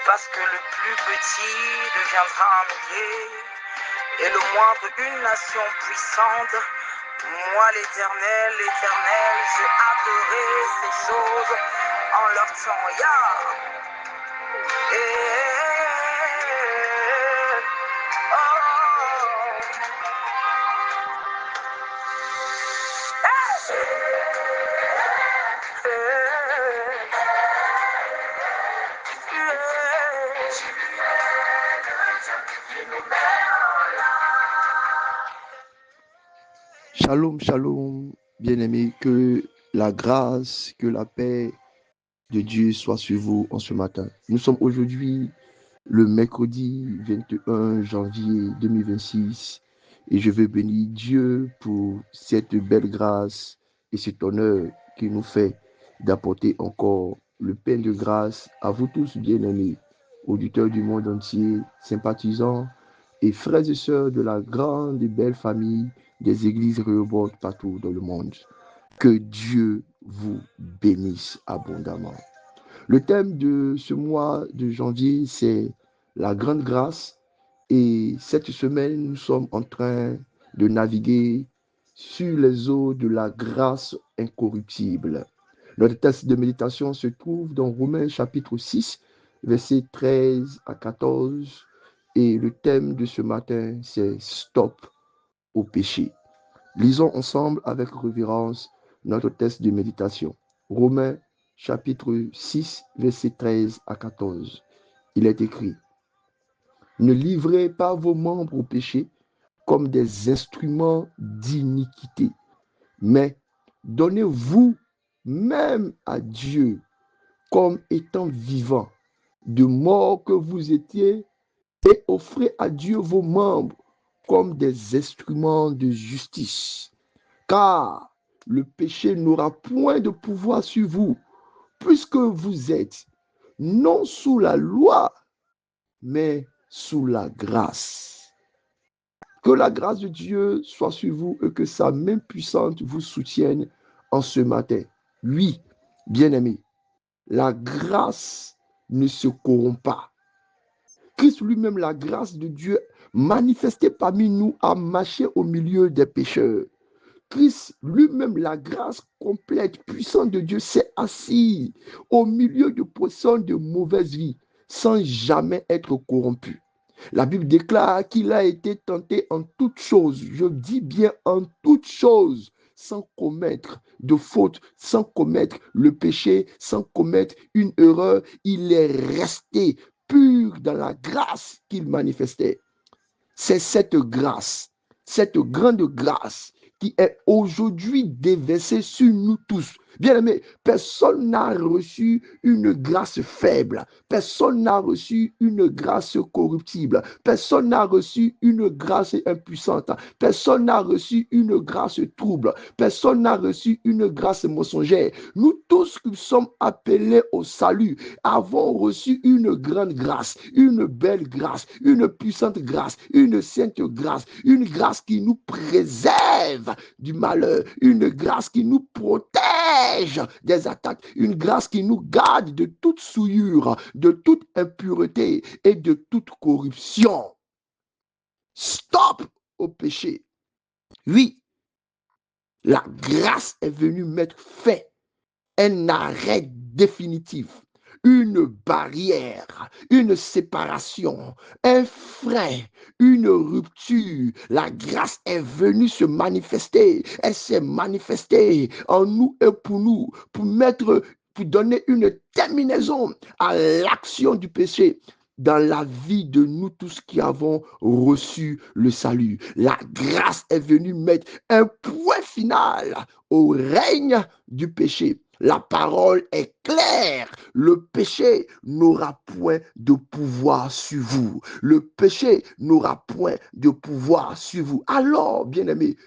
parce que le plus petit deviendra un millier, et le moindre une nation puissante. Moi l'Éternel, l'Éternel, j'ai adoré ces choses en leur temps. Shalom, shalom, bien-aimés, que la grâce, que la paix de Dieu soit sur vous en ce matin. Nous sommes aujourd'hui le mercredi 21 janvier 2026 et je veux bénir Dieu pour cette belle grâce et cet honneur qu'il nous fait d'apporter encore le pain de grâce à vous tous, bien-aimés, auditeurs du monde entier, sympathisants et frères et sœurs de la grande et belle famille des églises Rehoboth partout dans le monde. Que Dieu vous bénisse abondamment. Le thème de ce mois de janvier, c'est la grande grâce. Et cette semaine, nous sommes en train de naviguer sur les eaux de la grâce incorruptible. Notre texte de méditation se trouve dans Romains chapitre 6, versets 13 à 14. Et le thème de ce matin, c'est Stop au péché. Lisons ensemble avec révérence notre texte de méditation. Romains chapitre 6, versets 13 à 14. Il est écrit: Ne livrez pas vos membres au péché comme des instruments d'iniquité, mais donnez-vous même à Dieu comme étant vivants, de mort que vous étiez, et offrez à Dieu vos membres comme des instruments de justice. Car le péché n'aura point de pouvoir sur vous, puisque vous êtes non sous la loi, mais sous la grâce. Que la grâce de Dieu soit sur vous et que sa main puissante vous soutienne en ce matin. Oui, bien-aimés, la grâce ne se corrompt pas. Christ lui-même, la grâce de Dieu manifestée parmi nous, a marché au milieu des pécheurs. Christ lui-même, la grâce complète, puissante de Dieu, s'est assis au milieu de personnes de mauvaise vie, sans jamais être corrompu. La Bible déclare qu'il a été tenté en toutes choses, je dis bien en toutes choses, sans commettre de faute, sans commettre le péché, sans commettre une erreur. Il est resté pur dans la grâce qu'il manifestait. C'est cette grâce, cette grande grâce qui est aujourd'hui déversée sur nous tous. Bien aimé, personne n'a reçu une grâce faible. Personne n'a reçu une grâce corruptible. Personne n'a reçu une grâce impuissante. Personne n'a reçu une grâce trouble. Personne n'a reçu une grâce mensongère. Nous tous qui sommes appelés au salut avons reçu une grande grâce, une belle grâce, une puissante grâce, une sainte grâce, une grâce qui nous préserve du malheur, une grâce qui nous protège des attaques, une grâce qui nous garde de toute souillure, de toute impureté et de toute corruption. Stop au péché. Oui, la grâce est venue mettre fin, un arrêt définitif, une barrière, une séparation, un frein, une rupture. La grâce est venue se manifester. Elle s'est manifestée en nous et pour nous, pour donner une terminaison à l'action du péché dans la vie de nous tous qui avons reçu le salut. La grâce est venue mettre un point final au règne du péché. La parole est claire. Le péché n'aura point de pouvoir sur vous. Le péché n'aura point de pouvoir sur vous. Alors, bien-aimés,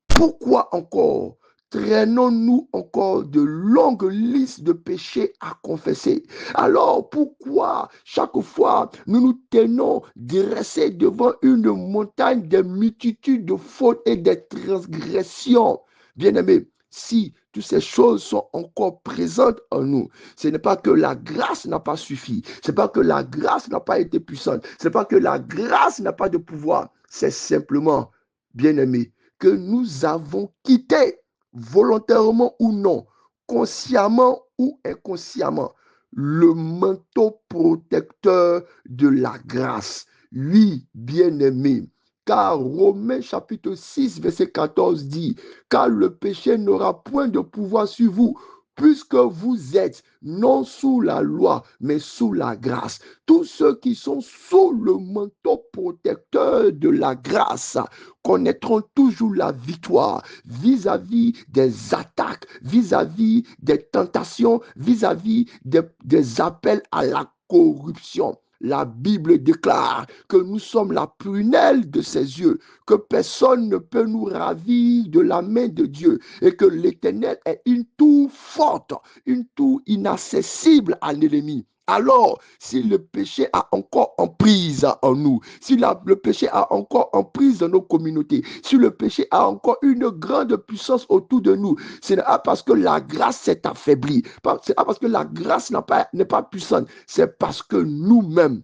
pourquoi encore traînons-nous encore de longues listes de péchés à confesser? Alors pourquoi chaque fois nous nous tenons dressés devant une montagne de multitudes de fautes et de transgressions? Bien-aimés, si toutes ces choses sont encore présentes en nous. Ce n'est pas que la grâce n'a pas suffi. Ce n'est pas que la grâce n'a pas été puissante. Ce n'est pas que la grâce n'a pas de pouvoir. C'est simplement, bien-aimé, que nous avons quitté, volontairement ou non, consciemment ou inconsciemment, le manteau protecteur de la grâce. Oui, bien-aimé, car Romains chapitre 6, verset 14 dit, car le péché n'aura point de pouvoir sur vous, puisque vous êtes non sous la loi, mais sous la grâce. Tous ceux qui sont sous le manteau protecteur de la grâce connaîtront toujours la victoire vis-à-vis des attaques, vis-à-vis des tentations, vis-à-vis des appels à la corruption. La Bible déclare que nous sommes la prunelle de ses yeux, que personne ne peut nous ravir de la main de Dieu et que l'Éternel est une tour forte, une tour inaccessible à l'ennemi. Alors, si le péché a encore emprise en nous, si le péché a encore emprise dans nos communautés, si le péché a encore une grande puissance autour de nous, ce n'est pas parce que la grâce s'est affaiblie, ce n'est pas parce que la grâce n'est pas puissante, c'est parce que nous-mêmes,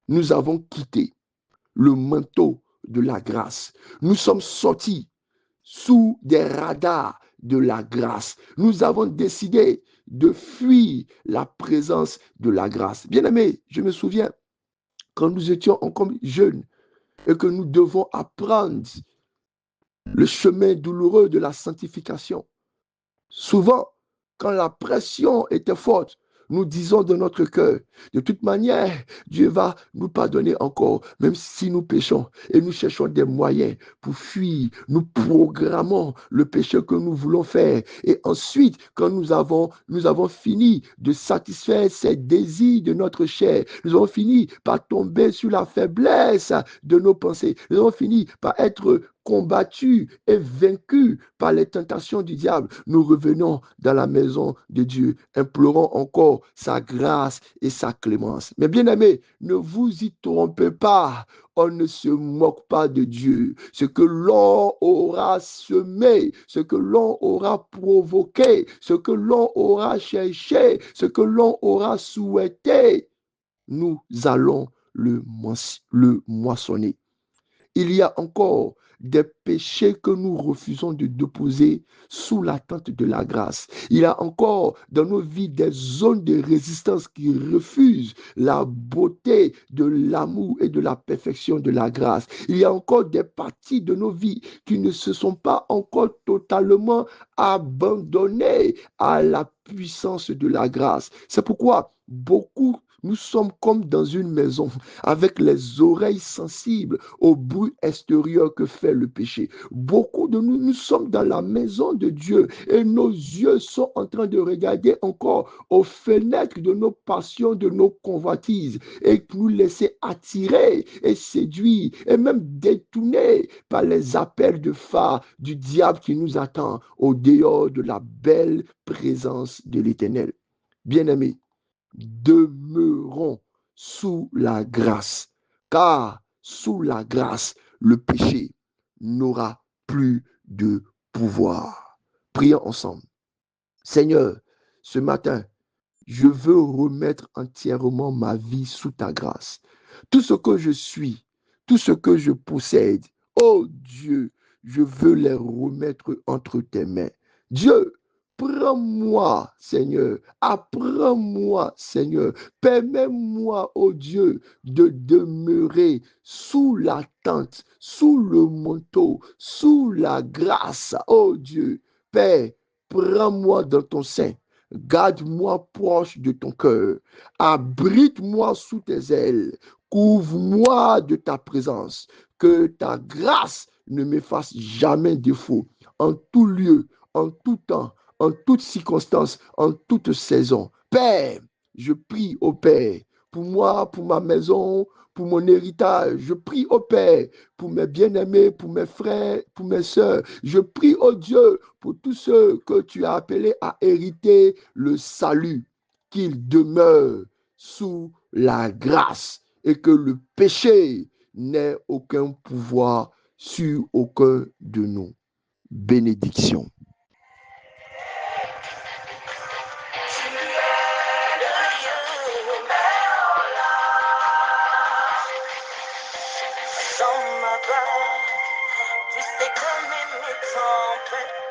nous avons quitté le manteau de la grâce. Nous sommes sortis sous des radars de la grâce. Nous avons décidé de fuir la présence de la grâce. Bien-aimé, je me souviens quand nous étions encore jeunes et que nous devons apprendre le chemin douloureux de la sanctification. Souvent, quand la pression était forte, nous disons de notre cœur, de toute manière, Dieu va nous pardonner encore, même si nous péchons. Et nous cherchons des moyens pour fuir. Nous programmons le péché que nous voulons faire. Et ensuite, quand nous avons fini de satisfaire ces désirs de notre chair, nous avons fini par tomber sur la faiblesse de nos pensées. Nous avons fini par être combattus et vaincus par les tentations du diable, nous revenons dans la maison de Dieu, implorons encore sa grâce et sa clémence. Mais bien aimés, ne vous y trompez pas, on ne se moque pas de Dieu. Ce que l'on aura semé, ce que l'on aura provoqué, ce que l'on aura cherché, ce que l'on aura souhaité, nous allons le moissonner. Il y a encore des péchés que nous refusons de déposer sous l'attente de la grâce. Il y a encore dans nos vies des zones de résistance qui refusent la beauté de l'amour et de la perfection de la grâce. Il y a encore des parties de nos vies qui ne se sont pas encore totalement abandonnées à la puissance de la grâce. C'est pourquoi nous sommes comme dans une maison avec les oreilles sensibles au bruit extérieur que fait le péché. Beaucoup de nous sommes dans la maison de Dieu et nos yeux sont en train de regarder encore aux fenêtres de nos passions, de nos convoitises et nous laisser attirer et séduire et même détourner par les appels de phare du diable qui nous attend au dehors de la belle présence de l'Éternel. Bien-aimés, demeurons sous la grâce, car sous la grâce, le péché n'aura plus de pouvoir. Prions ensemble. Seigneur, ce matin, je veux remettre entièrement ma vie sous ta grâce. Tout ce que je suis, tout ce que je possède, oh Dieu, je veux les remettre entre tes mains. Dieu, prends-moi, Seigneur. Apprends-moi, Seigneur. Permets-moi, oh Dieu, de demeurer sous la tente, sous le manteau, sous la grâce. Oh Dieu, Père, prends-moi dans ton sein. Garde-moi proche de ton cœur. Abrite-moi sous tes ailes. Couvre-moi de ta présence. Que ta grâce ne me fasse jamais défaut. En tout lieu, en tout temps, en toute circonstance, en toute saison. Père, je prie au Père, pour moi, pour ma maison, pour mon héritage. Je prie au Père, pour mes bien-aimés, pour mes frères, pour mes sœurs. Je prie au Dieu pour tous ceux que tu as appelés à hériter le salut, qu'ils demeurent sous la grâce et que le péché n'ait aucun pouvoir sur aucun de nous. Bénédiction. bas. Tu sais que mes tempêtes